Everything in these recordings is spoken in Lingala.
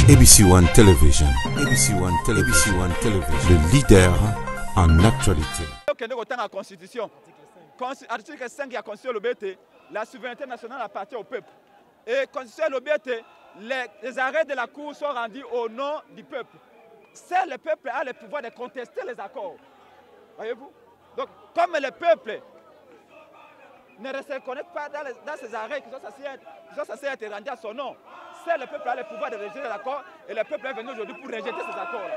ABC One Television. ABC One Television. ABC One Television. Le leader en actualité. La Constitution. Article 5 de la Constitution, la souveraineté nationale appartient au peuple. Et Constitution, les arrêts de la Cour sont rendus au nom du peuple. C'est le peuple a le pouvoir de contester les accords. Voyez-vous? Donc, comme le peuple ne se reconnaît pas dans ces arrêts qui sont censés être rendus à son nom, c'est le peuple qui a le pouvoir de rejeter les accords et le peuple est venu aujourd'hui pour rejeter ces accords.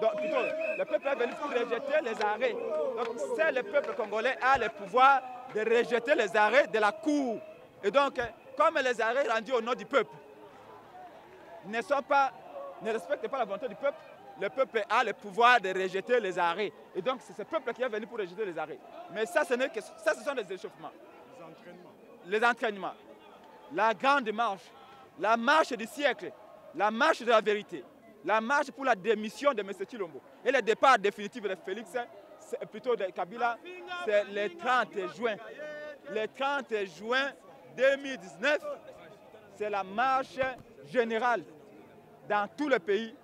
Donc, plutôt, le peuple est venu pour rejeter les arrêts. Donc, c'est le peuple congolais qui a le pouvoir de rejeter les arrêts de la Cour. Et donc, comme les arrêts rendus au nom du peuple ne respectent pas la volonté du peuple, le peuple a le pouvoir de rejeter les arrêts. Et donc, c'est ce peuple qui est venu pour rejeter les arrêts. Mais ça, ce sont des échauffements. Les entraînements. La grande marche. La marche du siècle. La marche de la vérité. La marche pour la démission de M. Tshilombo. Et le départ définitif de Félix, plutôt de Kabila, c'est le 30 juin. Le 30 juin 2019, c'est la marche générale dans tout le pays.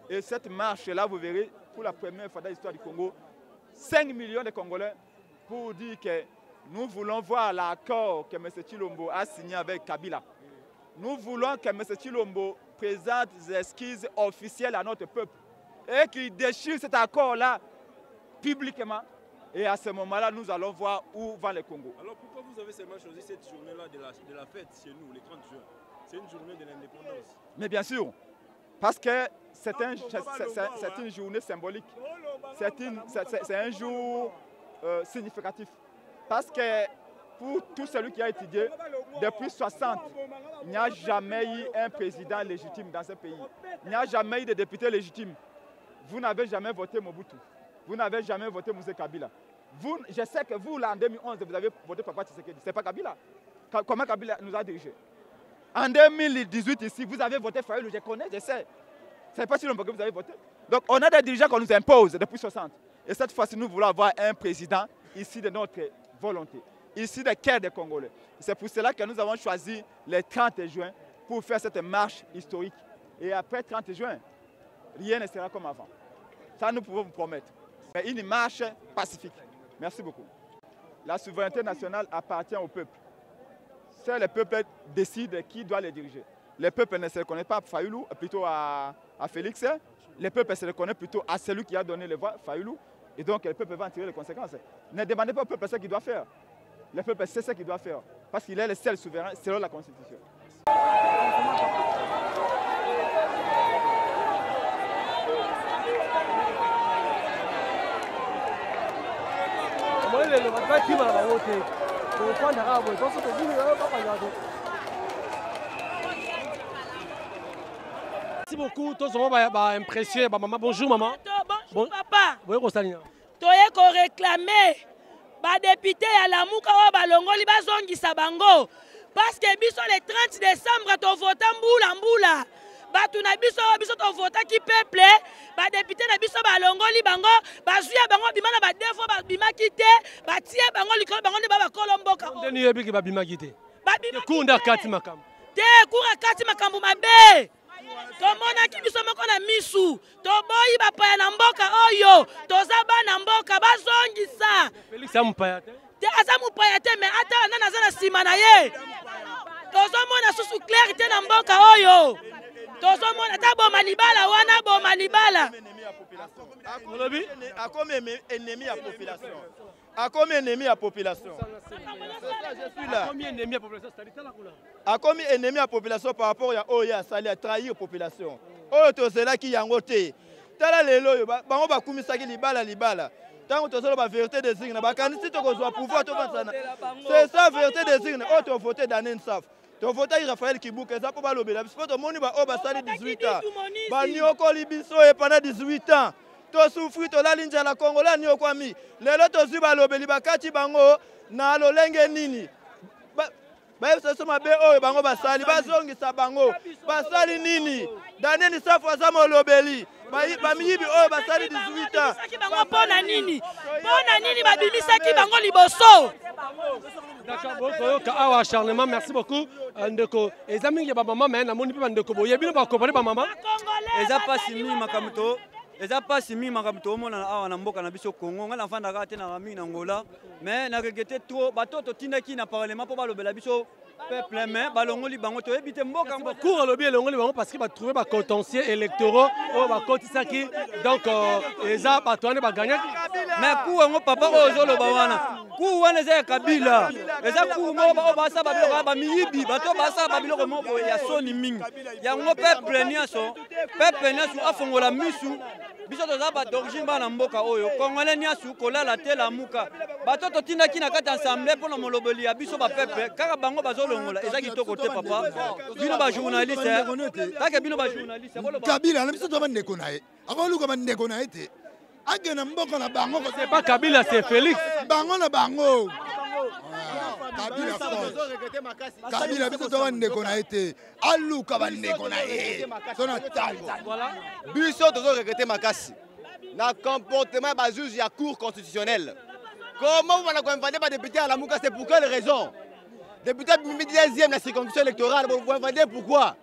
Et cette marche-là, vous verrez, pour la première fois dans l'histoire du Congo, 5 millions de Congolais pour dire que nous voulons voir l'accord que M. Tshilombo a signé avec Kabila. Nous voulons que M. Tshilombo présente des excuses officielles à notre peuple et qu'il déchire cet accord-là publiquement. Et à ce moment-là, nous allons voir où va le Congo. Alors pourquoi vous avez seulement choisi cette journée-là de la fête chez nous, le 30 juin? C'est une journée de l'indépendance. Mais bien sûr, parce que c'est une journée symbolique. C'est un jour significatif. Parce que pour tout celui qui a étudié, depuis 60, il n'y a jamais eu un président légitime dans ce pays. Il n'y a jamais eu de député légitime. Vous n'avez jamais voté Mobutu. Vous n'avez jamais voté Moussé Kabila. Je sais que vous, là, en 2011, vous avez voté Papa Tshisekedi. Ce n'est pas Kabila. Comment Kabila nous a dirigés? En 2018, ici, vous avez voté Fayoulou. Je connais, je sais. Ce n'est pas si longtemps que vous avez voté. Donc, on a des dirigeants qu'on nous impose depuis 60. Et cette fois-ci, nous voulons avoir un président ici de notre volonté, ici de cœur des Congolais. C'est pour cela que nous avons choisi le 30 juin pour faire cette marche historique. Et après 30 juin, rien ne sera comme avant. Ça, nous pouvons vous promettre. Mais une marche pacifique. Merci beaucoup. La souveraineté nationale appartient au peuple. C'est le peuple qui décide qui doit les diriger. Le peuple ne se reconnaît pas à Fayoulou, plutôt à Félix. Le peuple se reconnaît plutôt à celui qui a donné les voix, Fayoulou. Et donc le peuple va en tirer les conséquences. Ne demandez pas au peuple ce qu'il doit faire. Le peuple sait ce qu'il doit faire. Parce qu'il est le seul souverain selon la Constitution. Merci beaucoup. Tous sont impressionnés. Maman, bonjour maman. Bonjour papa. Bonjour Rosalina. Toye ko réclamer ba député ya lamuka wa balongoli bazongisa bango parce que biso le 30 décembre to vota mbula. Batu na biso to vota ki peuple ba député na biso balongoli bango bazuya bango bimana ba defo ba bimaki te batie bango likolo bango ne ba kolomboka. Ndeni yebiki ba bimaki te. Ba bimaki kunda kati makambo. Te kura kati makambo mabe. Tomona ki biso moko na misu toboyi bapaya na mboka oyo toza bana mboka bazongisa Félix amupaya te te aza mupaya te mais ata nana aza na nsima na ye tozomona susu clair te na mboka oyo tozomona ta boma libala wana boma libala akomi ennemi ya population. Akomi ennemi ya population. Akomi ennemi ya population par rapport à Oya Sali a trahi la population. Oyo tozela ki yango te. Tala lelo bango bakumisaki libala. Tango tozela ba vérité des signes ba kanisi to kozwa pouvoir to bansana. C'est ça vérité des signes. Oyo to voter Danen Saf. To voter Raphaël Kibuka ça pour ba lobela. Parce que moni ba o ba sali 18 ans. Ba nioko libiso e pendant 18 ans. To souffri to la linja la Congolais nioko ami. Lelo to zuba lobeli bakati bango na lolenge nini. Ba ça mabe oyo bango basali bazongisa bango basali nini Danen Saf aza molobeli ba miyibi oyo basali 18 ans bango pona nini babimisaki bango liboso D'accord, acharnement, merci beaucoup. Ndeko, les amis, il y a maman, mais on ne peut pas il y a bien pas maman. Les a pas simi makamuto. Les a pas simi makamuto. Mon a na mboka na biso Congo. On a fanda kate na rami na Angola. Mais na regretté trop. Bato to tinda ki na parlement pour ba lobela biso. Peuple mais balongoli bango to ebite mboka ngo cours lobby longoli bango parce qu'il va trouver ba contentieux électoraux au ba kotisa ki donc eza batone ba gagner mais ku ngo papa ozo lo bawana ku wana za kabila eza ku ngo ba sa babilo ba miyibi bato ba sa babilo mo ya soni mingi ya ngo peuple niaso afongola misu biso toza ba d'origine bana mboka oyo kongole niasu kolala tela muka bato to tinda ki na kati ensemble pour na molobeli ya biso ba peuple kaka bango bazolongola eza kitoko te papa bino ba journaliste kaka bino ba journaliste Kabila na biso to ba ndeko na ye akoluka ba ndeko na ye te agena mboka na bango c'est pas Kabila c'est Félix bango na bango Kabila biso to ba ndeko na ye te aluka ba ndeko na ye sona tanza biso tozo regretter makasi na comportement ba juge ya cour constitutionnelle. Comment vous allez inventer pas député à la Mouka, c'est pour quelle raison? Député 10e la circonscription électorale, vous inventez pourquoi?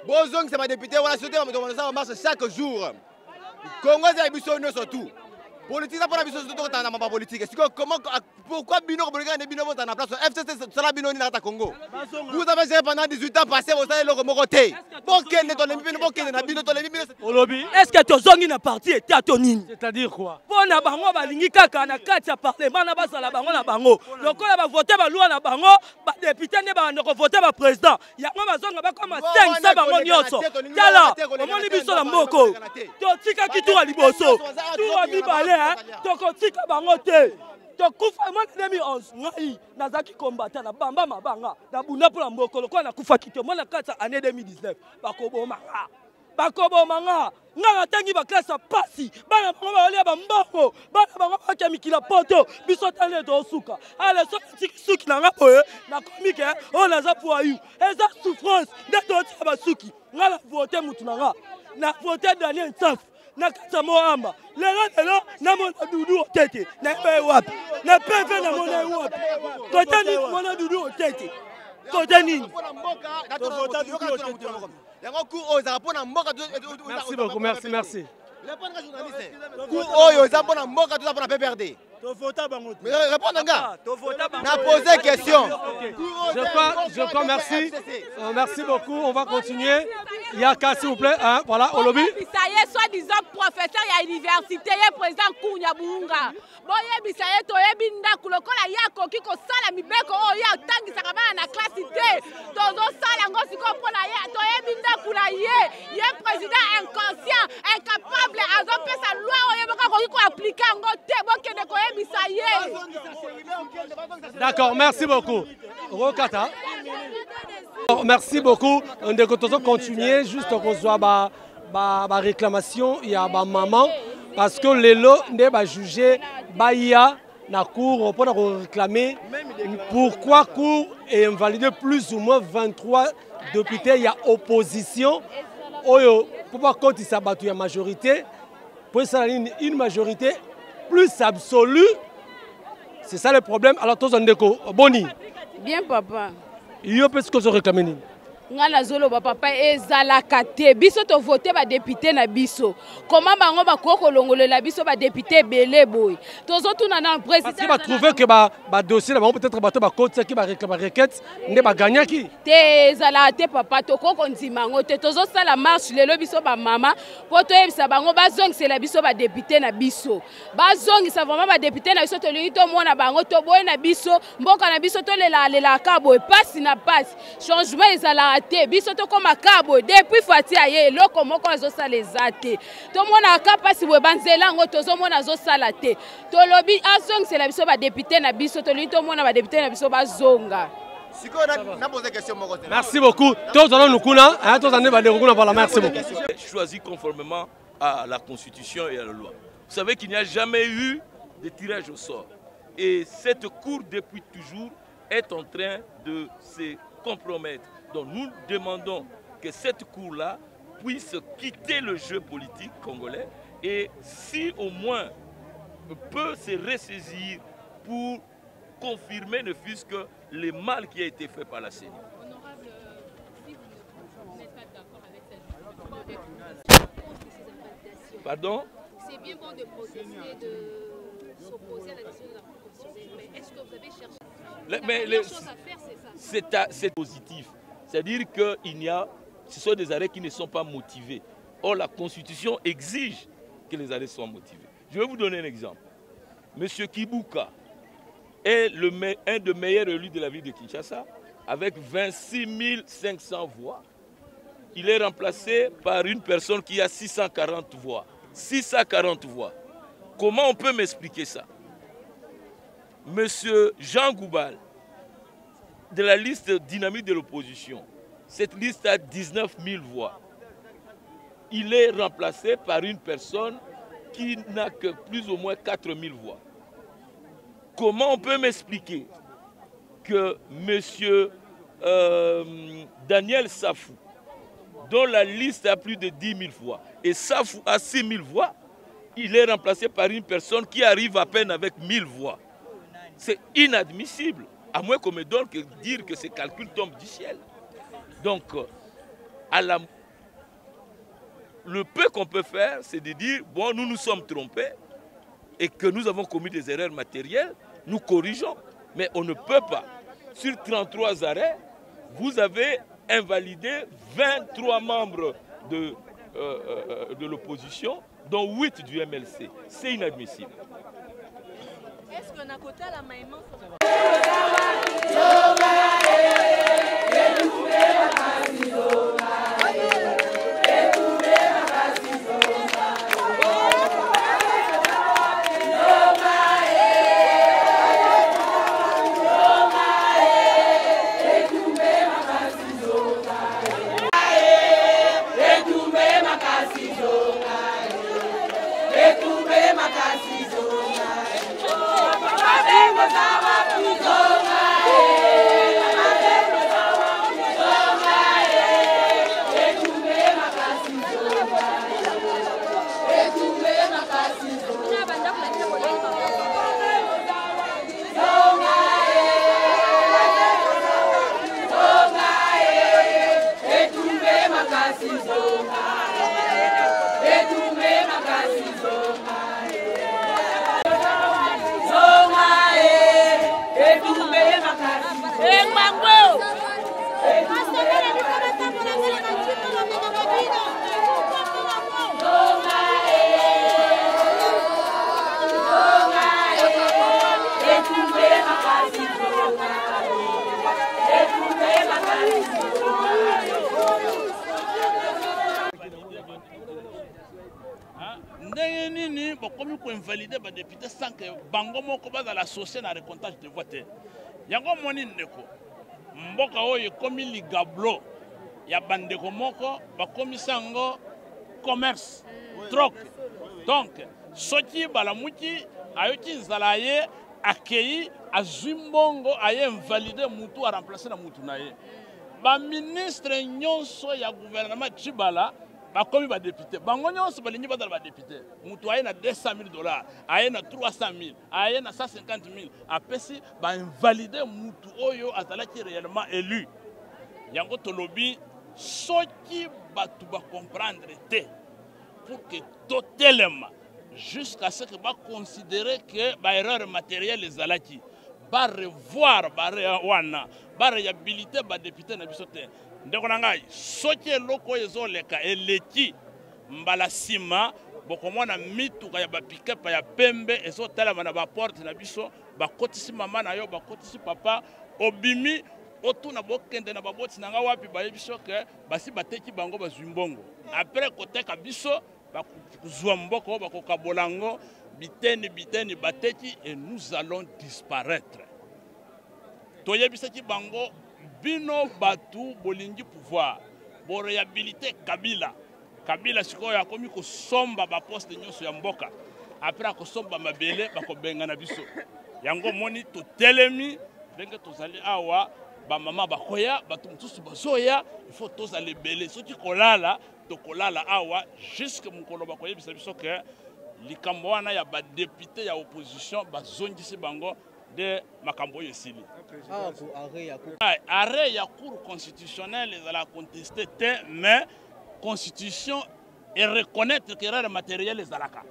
Bozong c'est ma député, on a sauté, on marche chaque jour. Congo c'est la mission surtout. Politique ça pour la mission surtout quand on n'a pas politique. Comment pourquoi Bino Bolivien et Bino votent en place? FCC c'est la Bino ni la Congo. Vous avez géré pendant 18 ans passé vous savez le remonter. Pourquoi ne ton ennemi pourquoi ne Bino ton ennemi? Est-ce que tu zongi na parti et tatonine? C'est-à-dire quoi? Pona bango balingi kaka na kati ya parlement na basala bango na bango. Lokola ba voter ba loi na bango, ba député ne ba ndoko voter ba président. Ya ngoma zonga ba koma 500 bango nyonso. Tala, omoni biso na mboko. To tika kitu aliboso. Tu wa mibale toko tika bango te. Tokufa moi 2011 ngai nazaki combattant na bamba mabanga na bunda pour la mbokolo kwa na kufa kito moi na kati année 2019 bakoboma nga natangi ba classe pasi bana bango balia ba mbongo bana bango ba mikila poto biso tane to suka ale so suki na nga boye na komike on naza pour ayu eza souffrance de to ba suki nga la voter mutu na voter Daniel Nsaf na kata moamba lelo na mona dudu otete na be wapi na peve na mona wapi kota ni mona dudu otete kota ni merci beaucoup merci n'a posé question. Je crois, merci. Merci beaucoup. On va continuer. Yaka, s'il vous plaît. Hein, voilà, au lobby. Bisaye, soi-disant professeur à l'université, président Kounya Bunga. Boye Bisaye, toyebi ndaku lokola yako kiko sala mibeko o ya tangi sakama na classité. Tozo sala ngosi ko pona ya toyebi ndaku la ye président inconscient, incapable azo pesa loi o yebaka ko kiko appliquer ngote bokende ko Bisaye. D'accord, merci beaucoup. Rokata. Merci beaucoup. On doit continuer juste qu'on soit ba réclamation il y a ba maman parce que les lots ne ba juger ba ya na cour pour réclamer pourquoi cour est invalidé plus ou moins 23 députés il y a opposition oyo pourquoi quand il s'abattu la majorité pour ça une majorité plus absolue. C'est ça le problème. Alors, tous en déco. Boni. Bien, papa. Il y a plus que se réclamer. Ngana zolo ba papa ezalaka te biso to voter ba député na biso comment bango ba ko longolela biso ba député belé boy tozo tuna na président parce qu'il va trouver que ba dossier là peut-être bato ba côté qui va réclamer requête ne ba gagner qui te ezala te papa to ko ndima ngo te tozo sala marche lelo biso ba mama poto ebisa bango ba zong c'est la biso ba député na biso ba zong ça vraiment ba député na biso to li to mona bango to boy na biso mboka na biso to lela ka boy passe na passe changement ezala biso to koma kabo depuis fati aye loko moko azosala ezate to mona ka pasi we banzela ngo tozo mona azosala te to lobi azong c'est la biso ba député na biso to li to mona ba député na biso bazonga. Merci beaucoup. Tous allons nous kuna hein tous allons aller kuna par la merci beaucoup. Choisi conformément à la constitution et à la loi. Vous savez qu'il n'y a jamais eu de tirage au sort et cette cour depuis toujours est en train de se compromettre. Donc nous demandons que cette cour-là puisse quitter le jeu politique congolais et si au moins peut se ressaisir pour confirmer ne fût-ce que le mal qui a été fait par la CENI. Honorable, si vous n'êtes pas d'accord avec cette justice, pardon? C'est bien bon de protester, de s'opposer à la décision de la Cour constitutionnelle, mais est-ce que vous avez cherché la meilleure chose à faire, c'est ça? C'est positif. C'est-à-dire que ce sont des arrêts qui ne sont pas motivés. Or, la Constitution exige que les arrêts soient motivés. Je vais vous donner un exemple. Monsieur Kibuka est un des meilleurs élus de la ville de Kinshasa avec 26 500 voix. Il est remplacé par une personne qui a 640 voix. 640 voix. Comment on peut m'expliquer ça? Monsieur Jean Goubal, de la liste dynamique de l'opposition, cette liste a 19 000 voix. Il est remplacé par une personne qui n'a que plus ou moins 4 000 voix. Comment on peut m'expliquer que M. Daniel Safou, dont la liste a plus de 10 000 voix, et Safou a 6 000 voix, il est remplacé par une personne qui arrive à peine avec 1 000 voix. C'est inadmissible, à moins qu'on me donne que dire que ces calculs tombent du ciel. Donc, le peu qu'on peut faire, c'est de dire, bon, nous nous sommes trompés et que nous avons commis des erreurs matérielles, nous corrigeons. Mais on ne peut pas. Sur 33 arrêts, vous avez invalidé 23 membres de l'opposition, dont 8 du MLC. C'est inadmissible. Est-ce qu'on a côté à la maïman? Comme pour invalider les députés sans que bango moko baza l'associer na recomptage de vote. Yango moni ndeko. Mboka oyo komi ligablo ya bandeko moko ba komisango commerce troc. Donc soki balamuki ayoki nzala ye akei azumbongo aye invalider mutu a remplacer na mutu na ye. Ba ministre nyonso ya gouvernement Chibala bakomi ba député bango nyonso balingi bazala ba député mutu aye na $200 000 aye na 300 000 aye na 150 000 apesi ba invalider mutu oyo azalaki réellement élu yango tolobi soki batu ba comprendre te pour que totalement jusqu'à ce que ba considérer que ba erreur matérielle ezalaki ba revoir ba wana ba réhabiliter ba député na biso te. Ndeko na ngai soki eloko ezoleka eleki mbala sima bokomona mituka ya bapikepa ya pembe ezotalama na baporte na biso bakotisi mama na yo bakotisi papa obimi otuna bokende na baboti na nga wapi bayebiso ke basi bateki bango bazwi mbongo après koteka biso bakuzwa mboko bakokabolango biteni bateki et nous allons disparaître. Toyebisaki bango bino batu bolingi pouvoir bo réhabiliter Kabila sikoyo akomi ko somba ba poste nyonso ya mboka après ko somba mabele bakobenga na biso yango moni to telemi ndenge tozali awa ba mama bakoya batu mutusu bazoya il faut tozali belé soki kolala to kolala awa jusque mukolo bakoyebisa biso ke likambo wana ya ba député ya opposition bazongisi bango de makambo esili. Arrêt ya cour constitutionnelle ezala contesté te, mais constitution et reconnaître que erreur matérielle ezalaka.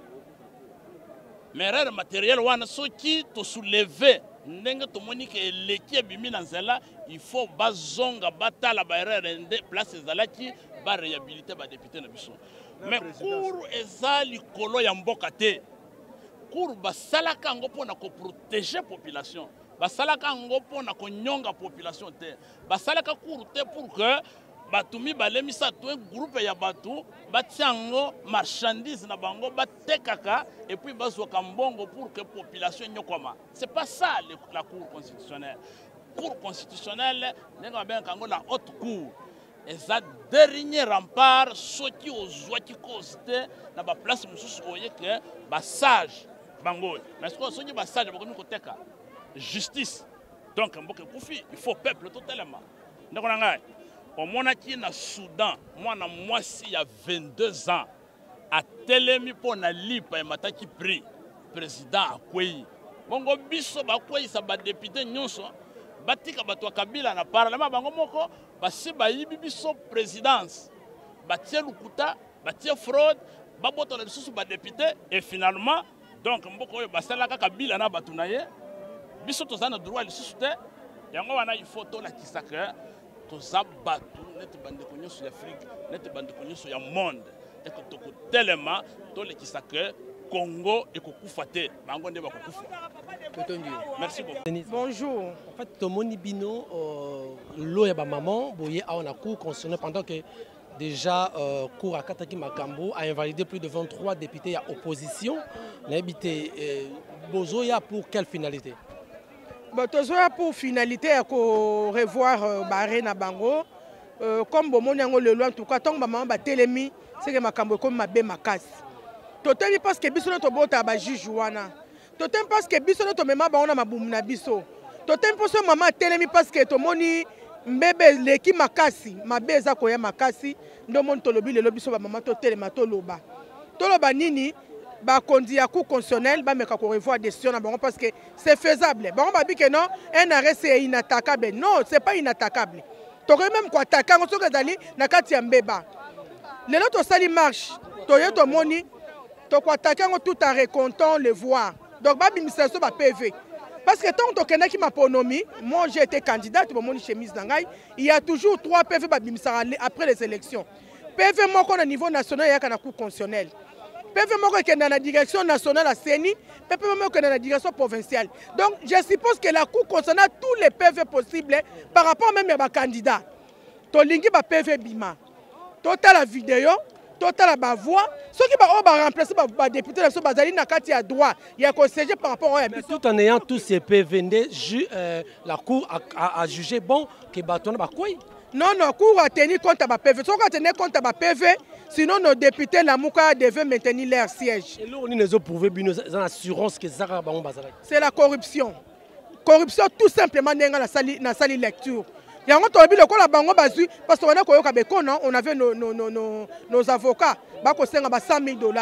Mais erreur matérielle wana soki to soulever ndenge tomoni ke leki ebimi na nzela, il faut bazonga batala ba erreur ende place ezalaki ba réhabiliter ba député na biso. Mais cour eza likolo ya mboka te. Cour basalaka ngo pona ko protéger population. Basalaka ngo pona ko nyonga population te. Basalaka cour te pour que batumi balemisa to un groupe ya batu batiango marchandise na bango batekaka et puis bazoka mbongo pour que population nyokoma. C'est pas ça la cour constitutionnelle. Cour constitutionnelle nenga ben kango la haute cour. Et ça dernier rempart soki ozwaki costé na ba place mususu oye que ba sage bango. Mais ce que soki ba sage bakomi koteka justice. Donc mboke kufi, il faut peuple totalement. Ndeko na ngai au monaki na Soudan, moi na mwasi ya 22 ans, a telemi po na lipa ya mataki prix président akwei. Bongo biso bakwei sa ba député nyonso, batika batwa Kabila na parlement bango moko, basi bayibi biso présidence. Batie lukuta, batie fraude, baboto na biso ba député et finalement donc mboko oyo basalaka Kabila na batunaye, biso tozana droit lisusu te, yango wana il faut to la kisaka. Tozabatu net bandeko nyonso ya Afrique, net bandeko nyonso ya monde. Et que toko tellement to le kisaka Congo et kokufa te, bango nde bakokufa. Merci beaucoup. Bonjour. En fait, Tomoni Bino lo ya ba maman boye a on a cour constitutionnel pendant que déjà cour Akataki Makambo a invalidé plus de 23 députés à opposition. N'habité Bozoya pour quelle finalité? Pour finalité, il faut revoir Barré na bango. Comme bon le loi en tout cas, tant que maman ba telemi, c'est que makambo comme ma bé makas. Totem parce que biso to bota ba juge wana. Totem parce que biso to mema ba ona mabumu na biso. Totem pour ce maman telemi parce que to moni mbebe leki makasi, mabe za koya makasi, ndo mon tolobi le lobiso ba maman to telema to loba. To loba nini? Bah conduit à cour constitutionnel, bah mais quand on revoit des décisions parce que c'est faisable. Bah on va dire que non, un arrêt c'est inattaquable. Non, c'est pas inattaquable. Tu aurais même quoi attaquer on se dali na kati mbeba. Les autres sali marche, tu as ton money, tu quoi attaquer on tout en récontant le voir. Donc bah administration bah PV. Parce que tant que tu qui m'a pronommé, moi j'ai été candidate pour mon chemise d'angaï, il y a toujours 3 PV bah après les élections. PV moi qu'on a niveau national il y a qu'un cour constitutionnel. PV moko qui est dans la direction nationale à CENI, PV moko qui est dans la direction provinciale. Donc je suppose que la Cour concerne tous les PV possibles par rapport même à ma candidat. Tolingi ba PV bima. Total la vidéo, total la voix. Ceux qui vont remplacer les députés de Bazali na kati à droit, il y a conseillé par rapport à tout en ayant tous ces PV, la Cour a jugé bon que baton ba quoi? Non, la Cour a tenu compte à ma PV. Si on a tenu compte à ma PV, sinon nos députés, la Mouka devaient maintenir leur siège. Et là, on a prouvé une assurance que ça c'est la corruption. Corruption tout simplement dans la salle lecture. Il y a un autre le la bango bazu parce qu'on a on avait nos avocats, bah ko senga ba $100,000,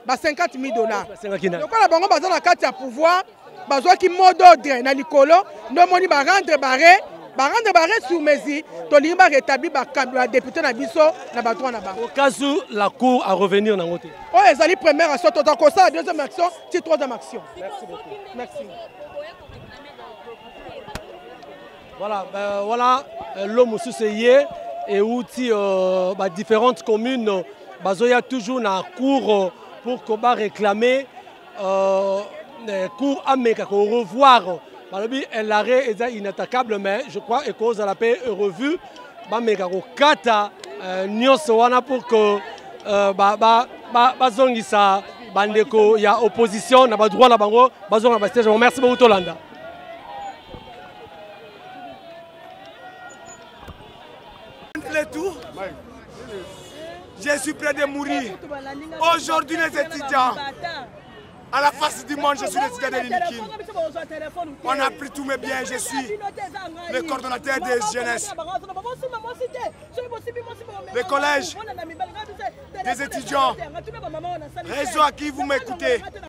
ba $50,000. Donc la bango baza la carte à pouvoir, bazo qui mot d'ordre na likolo, no moni ba rendre barré. Barande barré sur mesure, Tolimba rétabli la député na biso na batwa na ba. Au cas où la cour à revenir dans côté. Oh, les alliés première action, donc ça deuxième action, c'est troisième action. Merci beaucoup. Merci. Voilà, voilà l'homme sous-seyé et outil différentes communes, bazoya toujours dans la cour pour qu'on va réclamer cour américaine, qu'on revoir. L'arrêt est inattaquable, mais je crois que cause à la paix est revue. Kata Nyoswana pour que bazongisa bandeko ya opposition na ba droit la bango bazonga ba stage. Merci beaucoup Tolanda. Je suis prêt de mourir. Aujourd'hui les étudiants. À la face du monde, je suis le citoyen de l'Inikin. On a pris tous mes biens, je suis le coordonnateur des jeunesses, des collèges, des étudiants. Réseau à qui vous m'écoutez.